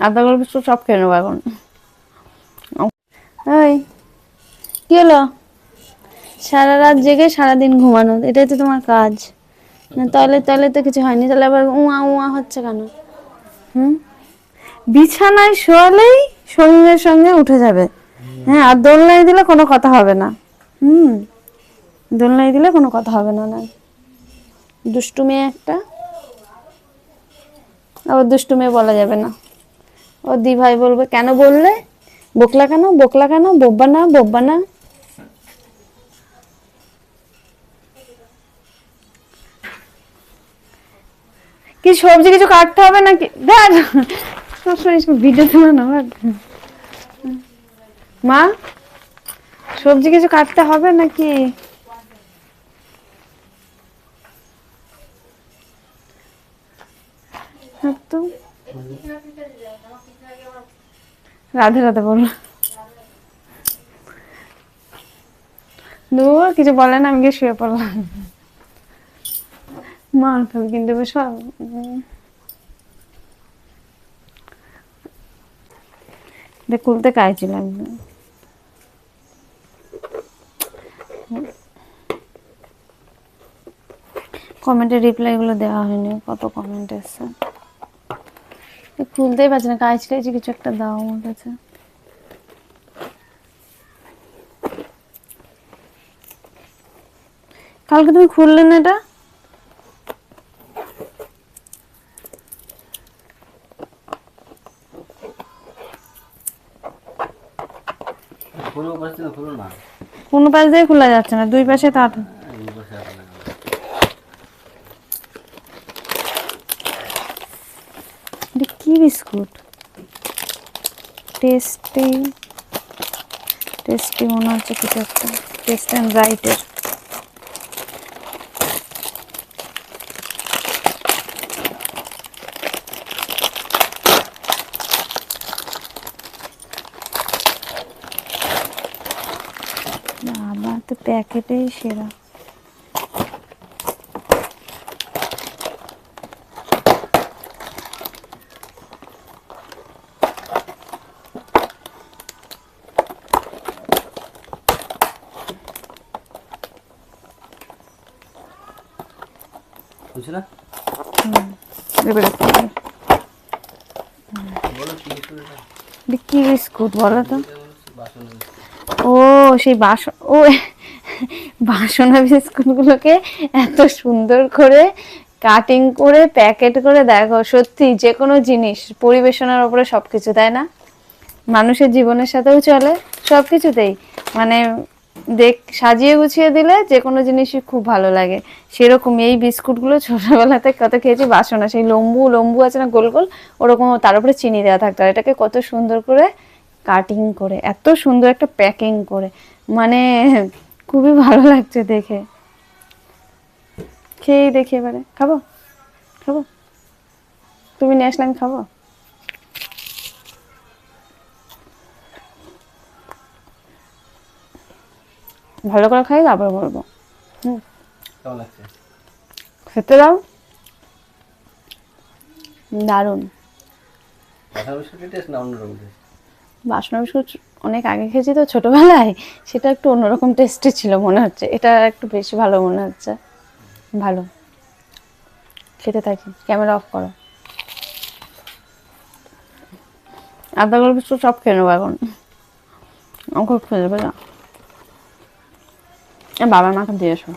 আদা গল্প সব খেয়ে নেবো এখন। এই কি হলো? সারা রাত জেগে সারাদিন ঘুমানো, এটাই তো তোমার কাজ। না তাহলে তাহলে তো কিছু হয়নি, তাহলে আবার উয়া উয়া হচ্ছে কেন? হুম, বিছানায় শোয়ালেই সঙ্গে সঙ্গে উঠে যাবে। হ্যাঁ, আর দোলনায় দিলে কোনো কথা হবে না। হুম, দোলনায় দিলে কোনো কথা হবে না। না, দুষ্টু মেয়ে একটা, আবার দুষ্টু মেয়ে বলা যাবে না। ও দি ভাই বলবে কেন বললে, বকলা কেন, বকলা কেন, বোব্বা না, বোব্বা না। কি সবজি কিছু কাটতে হবে নাকি? দেখ সবসময় ভিডিও তোলা না। মা, সবজি কিছু কাটতে হবে নাকি? তো রাধে রাধে বললো। দূর কিছু বলে না, আমি গিয়ে শুয়ে পড়লাম। মার খাবি কিন্তু সব খুলতে কাইছিলাম। কমেন্টের রিপ্লাই গুলো দেওয়া হয়নি, কত কমেন্ট এসছে, খুলতেই পারছি না। কাজ টাইছি কিছু একটা দাও আমার কাছে। কালকে তুমি খুললে না এটা? কোনো পাশ দিয়ে খোলা যাচ্ছে না, দুই পাশে তার। কি বিস্কুট? টেস্টি টেস্টি মনে হচ্ছে কিছু একটা, টেস্ট অ্যান্ড রাইটের। বাবা তো প্যাকেটেই সেরা। কি বিস্কুট বলো তো? ও সেই বাসন, ও বাসনা বিস্কুট গুলোকে এত সুন্দর করে কাটিং করে প্যাকেট করে, দেখো সত্যি যে কোনো জিনিস পরিবেশনার উপরে সবকিছু, তাই না? মানুষের জীবনের সাথেও চলে সবকিছুতেই, মানে দেখ সাজিয়ে গুছিয়ে দিলে যে কোনো জিনিসই খুব ভালো লাগে। সেরকম এই বিস্কুটগুলো ছোটবেলাতে কত খেয়েছি। বাসনা সেই লম্বু লম্বু আছে না গোল গোল, ওরকম তার উপরে চিনি দেওয়া থাকতো, আর এটাকে কত সুন্দর করে কাটিং করে এত সুন্দর একটা প্যাকিং করে, মানে খুবই ভালো লাগছে দেখে। খেয়েই দেখি এবারে, খাবো খাবো, তুমি নিয়ে আসলে আমি খাবো। ভালো করে খাই তারপর বলবো। খেতে দাও, দারুণ। বাসনা বিস্কুট অনেক আগে খেয়েছি তো ছোটবেলায়, সেটা একটু অন্যরকম টেস্টে ছিল মনে হচ্ছে, এটা একটু বেশি ভালো মনে হচ্ছে। ভালো, খেতে থাকি। ক্যামেরা অফ করো। আদা গল্প সব খেয়ে নেবো এখন, আমার খুব খেয়ে যাবে না। বাবার মাকে দিয়ে এসো।